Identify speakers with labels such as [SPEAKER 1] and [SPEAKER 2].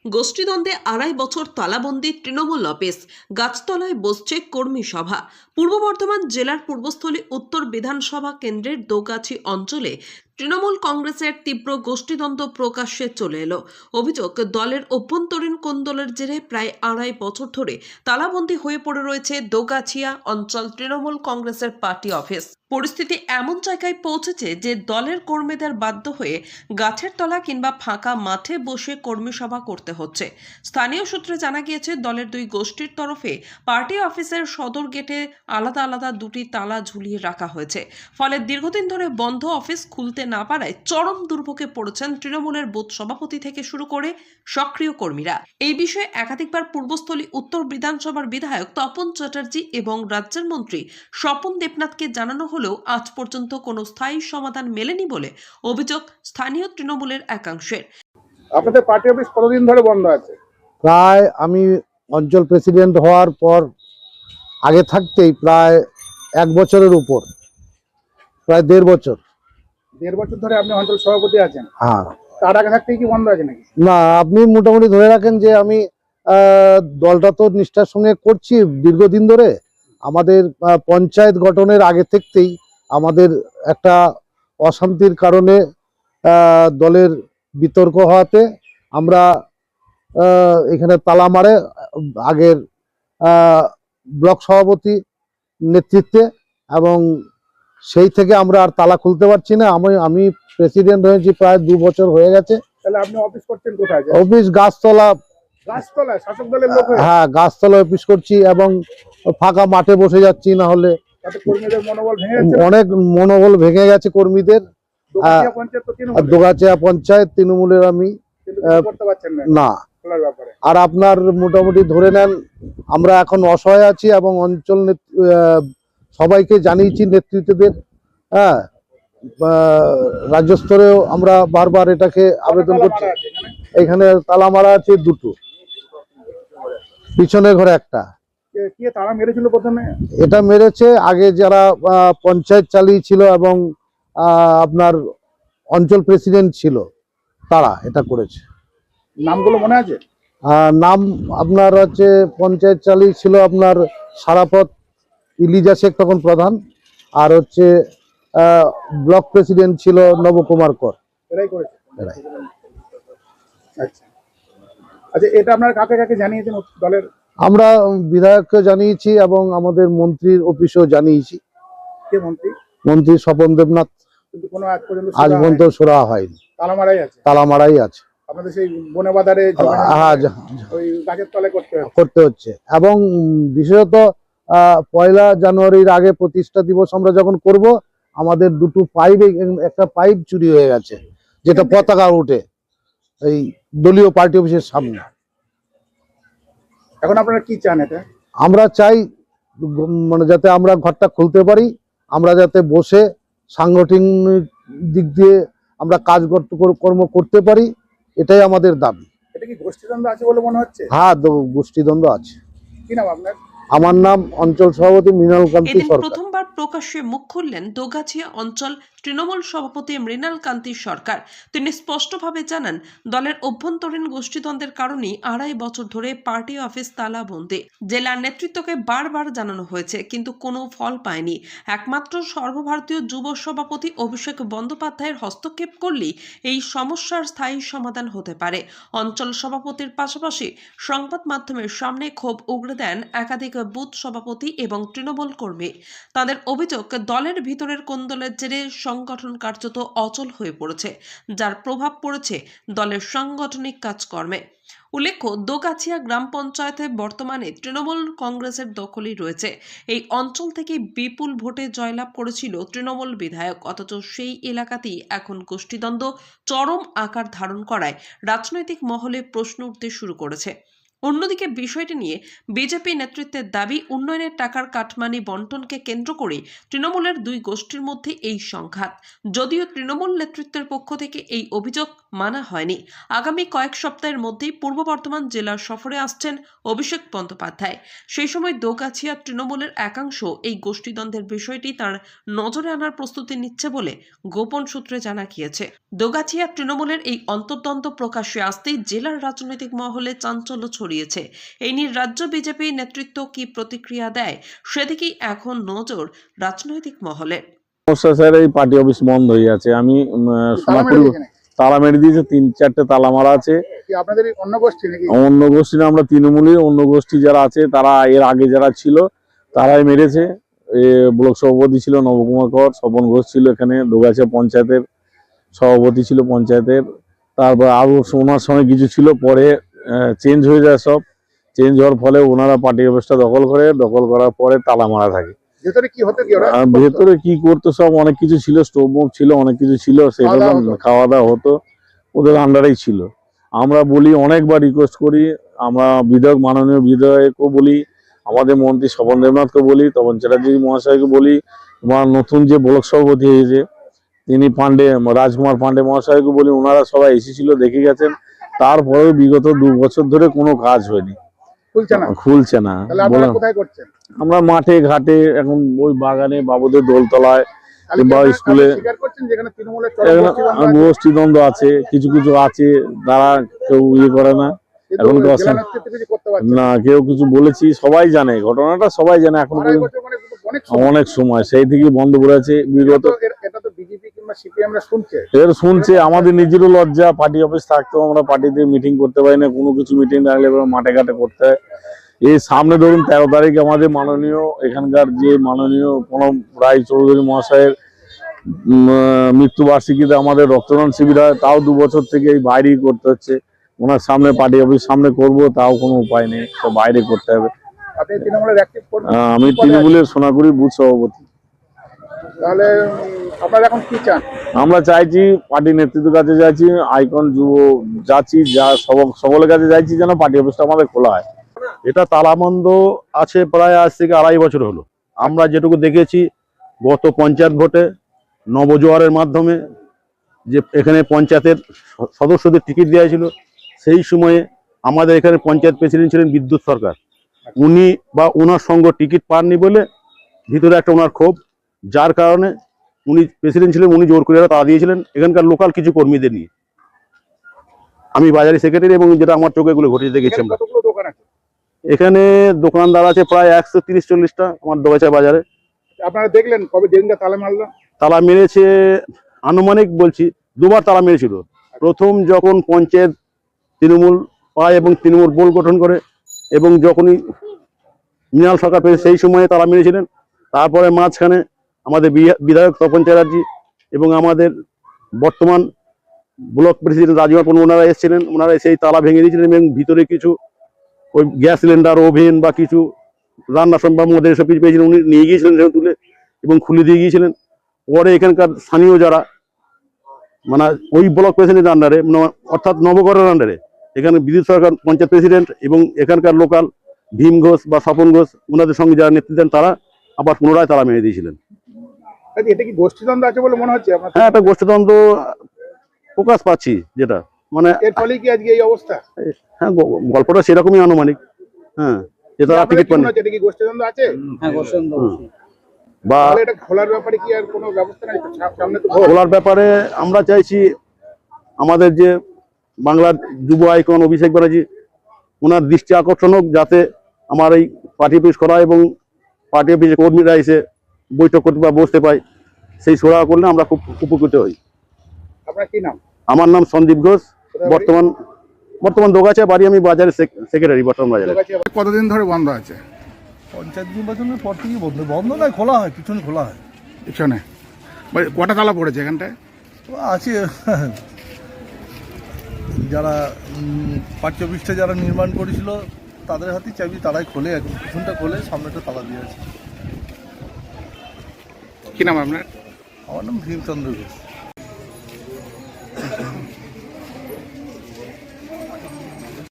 [SPEAKER 1] গোষ্ঠীদ্বন্দ্বে ২.৫ বছর তালাবন্দি তৃণমূল অফিস, গাছতলায় বসছে কর্মী সভা। পূর্ব বর্ধমান জেলার পূর্বস্থলী উত্তর বিধানসভা কেন্দ্রের দোগাছি অঞ্চলে তৃণমূল কংগ্রেসের তীব্র গোষ্ঠীদ্বন্দ্ব প্রকাশ্যে চলে এলো। অভিযোগ, দলের অভ্যন্তরীণ কোন্দলের জেরে প্রায় ২.৫ বছর ধরে তালাবন্দি হয়ে পড়ে রয়েছে দোগাছিয়া অঞ্চল তৃণমূল কংগ্রেসের পার্টি অফিস। পরিস্থিতি এমন জায়গায় পৌঁছেছে যে দলের কর্মীদের বাধ্য হয়ে গাছের তলা কিংবা ফাঁকা মাঠে বসে কর্মী সভা করতে হচ্ছে। স্থানীয় সূত্রে জানা গিয়েছে, দলের দুই গোষ্ঠীর তরফে পার্টি অফিসের সদর গেটে আলাদা আলাদা দুটি তালা ঝুলিয়ে রাখা হয়েছে। ফলে দীর্ঘদিন ধরে বন্ধ অফিস খুলতে না পারায় চরম দুর্ভোগে পড়েছেন তৃণমূলের বুথ সভাপতি থেকে শুরু করে সক্রিয় কর্মীরা। এই বিষয়ে একাধিকবার পূর্বস্থলী উত্তর বিধানসভার বিধায়ক তপন চ্যাটার্জি এবং রাজ্যের মন্ত্রী স্বপন দেবনাথকে জানানো হলেও আজ পর্যন্ত কোনো স্থায়ী সমাধান মেলেনি বলে অভিযোগ স্থানীয় তৃণমূলের একাংশের।
[SPEAKER 2] আপনাদের পার্টি অফিস কতদিন ধরে বন্ধ আছে?
[SPEAKER 3] প্রায় আমি অঞ্চল প্রেসিডেন্ট হওয়ার পর আগে থাকতেই প্রায় ১ বছরের উপর, প্রায় ১.৫ বছর।
[SPEAKER 2] ১.৫ বছর ধরে আপনি অঞ্চল সভাপতি আছেন?
[SPEAKER 3] হ্যাঁ।
[SPEAKER 2] তার আগে থাকতেই কি বন্ধ আছে নাকি?
[SPEAKER 3] না, আপনি মোটামুটি ধরে রাখেন যে আমি দলটা তো নিষ্ঠার সঙ্গে করছি দীর্ঘদিন ধরে। আমাদের পঞ্চায়েত গঠনের আগে থেকেই আমাদের একটা অশান্তির কারণে দলের বিতর্ক হওয়াতে আমরা এখানে তালা মারে আগের ব্লক সভাপতি নেতৃত্বে, এবং সেই থেকে আমরা আর তালা খুলতে পারছি না। আমি প্রেসিডেন্ট হয়েছি প্রায় ২ বছর হয়ে গেছে।
[SPEAKER 2] তাহলে আপনি অফিস করছেন কোথায়?
[SPEAKER 3] অফিস গাছতলা।
[SPEAKER 2] গাছতলায় শাসক দলের লোক হয়ে?
[SPEAKER 3] হ্যাঁ, গাছতলা অফিস করছি এবং ফাঁকা মাঠে বসে যাচ্ছি, না হলে
[SPEAKER 2] তাতে কর্মীদের মনোবল ভেঙে যাচ্ছে।
[SPEAKER 3] অনেক মনোবল ভেঙে গেছে কর্মীদের।
[SPEAKER 2] দোগাছিয়া পঞ্চায়েত তো তৃণমূল,
[SPEAKER 3] দোগাছিয়া পঞ্চায়েত তৃণমূলের আমি
[SPEAKER 2] কিন্তু কিছু করতে পারছেন না
[SPEAKER 3] না।
[SPEAKER 2] খোলার ব্যাপারে।
[SPEAKER 3] আর আপনার মোটামুটি ধরে নেন আমরা এখন অসহায় আছি এবং অঞ্চল সবাইকে জানিয়েছি নেতৃত্বদের। হ্যাঁ, রাজ্য স্তরেও আমরা বারবার এটাকে আবেদন
[SPEAKER 2] তালা
[SPEAKER 3] করছি।
[SPEAKER 2] মারা আছে এখানে?
[SPEAKER 3] এখানে তালা মারা আছে ২টো, পিছনের ঘরে একটা।
[SPEAKER 2] কে তালা মেরেছিল প্রথমে?
[SPEAKER 3] এটা মেরেছে আগে যারা পঞ্চায়েত চালিয়েছিল এবং আপনার অঞ্চল প্রেসিডেন্ট ছিল, তারা এটা করেছে।
[SPEAKER 2] নামগুলো মনে আছে?
[SPEAKER 3] নাম আপনার হচ্ছে পঞ্চায়েত চালিয়েছিল আপনার সারাপথ ইলিজা শেখ তখন প্রধান, আর হচ্ছে ব্লক প্রেসিডেন্ট ছিল নবকুমার কর।
[SPEAKER 2] এরাই করেছে?
[SPEAKER 3] এরাই।
[SPEAKER 2] আচ্ছা আচ্ছা, এটা আপনার কাকে কাকে জানিয়েছেন দলের?
[SPEAKER 3] আমরা বিধায়ককে জানিয়েছি এবং আমাদের মন্ত্রীর অফিসেও জানিয়েছি।
[SPEAKER 2] কে মন্ত্রী?
[SPEAKER 3] মন্ত্রী স্বপন দেবনাথ।
[SPEAKER 2] কিন্তু কোনো আজ পর্যন্ত
[SPEAKER 3] আজ পর্যন্ত সুরা হয়নি,
[SPEAKER 2] তালা মারাই আছে।
[SPEAKER 3] তালা মারাই আছে।
[SPEAKER 2] আপনাদের সেই বনে বাজারে
[SPEAKER 3] হ্যাঁ,
[SPEAKER 2] ওই গাছের তলায়
[SPEAKER 3] করতে হচ্ছে। এবং বিশেষত ১লা জানুয়ারির আগে প্রতিষ্ঠা দিবস আমরা যখন করব, আমাদের দুটো পাইপ, একটা পাইপ চুরি হয়ে গেছে, যেটা পতাকা উঠে এই দলীয় পার্টি অফিসের সামনে।
[SPEAKER 2] এখন আপনারা কি চান? এটা
[SPEAKER 3] আমরা চাই মানে যাতে আমরা ঘরটা খুলতে পারি, আমরা যাতে বসে সাংগঠনিক দিক দিয়ে আমরা কর্ম করতে পারি, এটাই আমাদের দাবি।
[SPEAKER 2] এটা কি গোষ্ঠীদ্বন্দ্ব আছে বলে মনে হচ্ছে?
[SPEAKER 3] হ্যাঁ, গোষ্ঠীদ্বন্দ্ব আছে।
[SPEAKER 2] কি নাম আপনার?
[SPEAKER 3] আমার নাম অঞ্চল সভাপতি মৃণাল কান্তি
[SPEAKER 1] এদিন
[SPEAKER 3] সরকার।
[SPEAKER 1] প্রথমবার প্রকাশ্যে মুখ খুললেন দোগাছিয়া অঞ্চল তৃণমূল সভাপতি মৃণাল কান্তি সরকার। তিনি স্পষ্টভাবে জানান, দলের অভ্যন্তরীণ গোষ্ঠীদ্বন্দ্বের কারণেই ২.৫ বছর ধরে পার্টি অফিস তালাবন্দি। জেলার নেতৃত্বকে বারবার জানানো হয়েছে, কিন্তু কোনো ফল পায়নি। একমাত্র সর্বভারতীয় যুব সভাপতি অভিষেক বন্দ্যোপাধ্যায়ের হস্তক্ষেপ করলেই এই সমস্যার স্থায়ী সমাধান হতে পারে। অঞ্চল সভাপতির পাশাপাশি সংবাদ মাধ্যমের সামনে ক্ষোভ উগড়ে দেন একাধিক বুথ সভাপতি এবং তৃণমূল কর্মী। তাদের অভিযোগ, দলের ভিতরের কোন্দলের জেরে সংগঠন কার্যত অচল হয়ে পড়েছে, যার প্রভাব পড়েছে দলের সাংগঠনিক কাজকর্মে। উল্লেখ্য, দোগাছিয়া গ্রাম পঞ্চায়েতে বর্তমানে তৃণমূল কংগ্রেসের দখলই রয়েছে। এই অঞ্চল থেকে বিপুল ভোটে জয়লাভ করেছিল তৃণমূল বিধায়ক, অথচ সেই এলাকাতেই এখন গোষ্ঠীদ্বন্দ্ব চরম আকার ধারণ করায় রাজনৈতিক মহলে প্রশ্ন উঠতে শুরু করেছে। অন্যদিকে বিষয়টি নিয়ে বিজেপি নেতৃত্বের দাবি, উন্নয়নের টাকার কাটমানি বন্টনকে কেন্দ্র করে তৃণমূলের দুই গোষ্ঠীর মধ্যে এই সংঘাত। যদিও তৃণমূল নেতৃত্বের পক্ষ থেকে এই অভিযোগ মানা হয়নি। আগামী কয়েক সপ্তাহের মধ্যেই পূর্ব বর্ধমান জেলার সফরে আসছেন অভিষেক বন্দ্যোপাধ্যায়। সেই সময় দোগাছিয়া তৃণমূলের একাংশ এই গোষ্ঠীদ্বন্দ্বের বিষয়টি তার নজরে আনার প্রস্তুতি নিচ্ছে বলে গোপন সূত্রে জানা গিয়েছে। দোগাছিয়া তৃণমূলের এই অন্তর্দ্বন্দ্ব প্রকাশ্যে আসতেই জেলার রাজনৈতিক মহলে চাঞ্চল্য ছড়িয়েছে। এই নিয়ে রাজ্য বিজেপি নেতৃত্ব কি প্রতিক্রিয়া দেয় সেদিকেই এখন নজর রাজনৈতিক মহলে।
[SPEAKER 4] সমস্যা স্যার, এই পার্টি অফিস বন্ধ হয়ে আছে। আমি তালা মেরে দিয়েছে, 3-4টে তালা মারা আছে।
[SPEAKER 2] আপনাদের অন্য গোষ্ঠী নাকি?
[SPEAKER 4] অন্য গোষ্ঠী না, আমরা তৃণমূলী। অন্য গোষ্ঠী যারা আছে তারা এর আগে যারা ছিল তারাই মেরেছে। ব্লক সভাপতি ছিল নবকুমার কর, স্বপন ঘোষ ছিল এখানে, দোগাছিয়া পঞ্চায়েতের সভাপতি ছিল পঞ্চায়েতের। তারপর আরো ওনার সঙ্গে কিছু ছিল, পরে চেঞ্জ হয়ে যায়। সব চেঞ্জ হওয়ার ফলে ওনারা পার্টি অফিসটা দখল করে, দখল করার পরে তালা মারা থাকে।
[SPEAKER 2] ভেতরে কি হতো?
[SPEAKER 4] ভেতরে কি করতো সব অনেক কিছু ছিল, স্টোভ মুভ ছিল, অনেক কিছু ছিল, সেগুলো খাওয়া দাওয়া হতো, ওদের আন্ডারেই ছিল। আমরা বলি, অনেকবার রিকোয়েস্ট করি, আমরা বিধায়ক, মাননীয় বিধায়কও বলি, আমাদের মন্ত্রী স্বপন দেবনাথকে বলি, তপন চ্যাটার্জি মহাশয়কে বলি, বা নতুন যে ব্লক সভাপতি হয়েছে তিনি রাজকুমার পান্ডে মহাশয়কে বলি, ওনারা সবাই এসেছিল, দেখে গেছেন। তারপরেও বিগত 2 বছর ধরে কোনো কাজ হয়নি, খুলছে না। আমরা মাঠে ঘাটে, এখন ওই বাগানে, বাবুদের দোলতলায় কিংবা স্কুলে গোষ্ঠীদ্বন্দ্ব আছে, কিছু কিছু আছে, তারা কেউ ইয়ে করে না। এখন না, কেউ কিছু বলেছি, সবাই জানে ঘটনাটা, সবাই জানে। এখন অনেক সময় সেই থেকে বন্ধ করে আছে। বিগত এর শুনছে, আমাদের নিজেরও লজ্জা। পার্টি অফিস থাকতেও আমরা পার্টিতে মিটিং করতে পারি না, কোনো কিছু মিটিং রাখলে মাঠে ঘাটে করতে হয়। এই সামনে ধরুন 13 তারিখে আমাদের মাননীয়, এখানকার যে মাননীয় প্রণব রায় চৌধুরী মহাশয়ের মৃত্যুবার্ষিকীতে আমাদের রক্তদান শিবির হয়, তাও 2 বছর থেকে এই বাইরেই করতে হচ্ছে। ওনার সামনে, পার্টি অফিস সামনে করব, তাও কোনো উপায় নেই, তো বাইরে করতে হবে। আমি তৃণমূলের সোনাগুড়ি বুথ সভাপতি।
[SPEAKER 2] তাহলে আপনারা এখন কি চান?
[SPEAKER 4] আমরা চাইছি, পার্টি নেতৃত্বের কাছে যাচ্ছি, আইকন যুব যাচ্ছি, যা সকলের কাছে যাচ্ছি, যেন পার্টি অফিসটা আমাদের খোলা হয়।
[SPEAKER 5] এটা তালাবন্ধ আছে প্রায় আজ থেকে 2.5 বছর হলো। আমরা যেটুকু দেখেছি, গত পঞ্চায়েত ভোটে নবজোয়ারের মাধ্যমে যে এখানে পঞ্চায়েতের সদস্যদের টিকিট দেওয়া ছিল, সেই সময়ে আমাদের এখানে পঞ্চায়েত প্রেসিডেন্ট ছিলেন বিদ্যুৎ সরকার। উনি বা ওনার সঙ্গে টিকিট পাননি বলে ভিতরে একটা ওনার ক্ষোভ, যার কারণে উনি প্রেসিডেন্ট ছিলেন, উনি জোর করে তাড়া দিয়েছিলেন এখানকার লোকাল কিছু কর্মীদের নিয়ে। আমি বাজারি সেক্রেটারি, এবং যেটা আমার চোখে এগুলো ঘটে দেখেছি। আমরা এখানে দোকানদার আছে প্রায় 130-140টা আমার দোগাছিয়া বাজারে।
[SPEAKER 2] আপনারা দেখলেন কবে দিনটা তালা মারলো?
[SPEAKER 5] তালা মেরেছে আনুমানিক বলছি 2বার তালা মেরেছিল। প্রথম যখন পঞ্চায়েত তৃণমূল পায় এবং তৃণমূল বোর্ড গঠন করে, এবং যখনই মৃণাল সরকার পেয়েছে সেই সময়ে তালা মেরেছিলেন। তারপরে মাঝখানে আমাদের বিধায়ক তপন চ্যাটার্জি এবং আমাদের বর্তমান ব্লক প্রেসিডেন্ট রাজকুমার পান্ডে ওনারা এসেছিলেন, ওনারা সেই তালা ভেঙে দিয়েছিলেন, এবং ভিতরে কিছু ওই গ্যাস সিলিন্ডার, ওভেন বা কিছু রান্না সম্ভব মধ্যে এসব কিছু পেয়েছিলেন, উনি নিয়ে গিয়েছিলেন তুলে এবং খুলে দিয়ে গিয়েছিলেন। পরে এখানকার স্থানীয় যারা, মানে ওই ব্লক প্রেসিডেন্টের আন্ডারে, অর্থাৎ নবগড়ের আন্ডারে, এখানে বিদ্যুৎ সরকার পঞ্চায়েত প্রেসিডেন্ট এবং এখানকার লোকাল ভীম ঘোষ বা স্বপন ঘোষ, ওনাদের সঙ্গে যারা নেতৃত্ব দেন, তারা আবার পুনরায় তালা মেরে দিয়েছিলেন।
[SPEAKER 2] এটা কি গোষ্ঠীদ্বন্দ্ব আছে বলে মনে হচ্ছে?
[SPEAKER 5] হ্যাঁ, একটা গোষ্ঠীদ্বন্দ্ব প্রকাশ পাচ্ছি, যেটা মানে
[SPEAKER 2] এর ফলে কি আজকে এই অবস্থা?
[SPEAKER 5] হ্যাঁ, গল্পটা সেরকমই আনুমানিক। হ্যাঁ, যে তারা টিকিট পান।
[SPEAKER 2] এটা কি গোষ্ঠীদ্বন্দ্ব আছে?
[SPEAKER 6] হ্যাঁ, গোষ্ঠীদ্বন্দ্ব।
[SPEAKER 5] বা
[SPEAKER 2] এটা খোলার ব্যাপারে কি আর কোনো ব্যবস্থা নেই? সামনে তো
[SPEAKER 5] খোলার ব্যাপারে আমরা চাইছি আমাদের যে বাংলার যুব আইকন অভিষেক ব্যানার্জি, ওনার দৃষ্টি আকর্ষণ হোক, যাতে আমার এই পার্টি অফিস করা এবং পার্টি অফিসে কর্মীরা এসে বৈঠক করতে বা বসতে পাই, সেই সোড়া করলে আমরা খুব উপকৃত হই।
[SPEAKER 2] আপনার কি নাম?
[SPEAKER 5] আমার নাম সন্দীপ ঘোষ, বর্তমান দোগাছিয়া বাড়ি, আমি বাজারের সেক্রেটারি বর্তমান বাজারে।
[SPEAKER 2] কতদিন ধরে বন্ধ আছে?
[SPEAKER 7] পঞ্চায়েত নির্বাচনের পর থেকেই বন্ধ নয়, খোলা হয়, পিছনে খোলা হয়।
[SPEAKER 2] পিছনে কটা তালা পড়েছে এখানটায়?
[SPEAKER 7] তো আছে যারা পার্টি অফিসটা যারা নির্মাণ করেছিল তাদের হাতেই চাবি, তারাই খোলে, এখন পিছনটা খোলে, সামনেটা তালা দিয়ে আছে।
[SPEAKER 2] কি নাম আপনার?
[SPEAKER 7] আমার নাম ভীমচন্দ্র ঘোষ।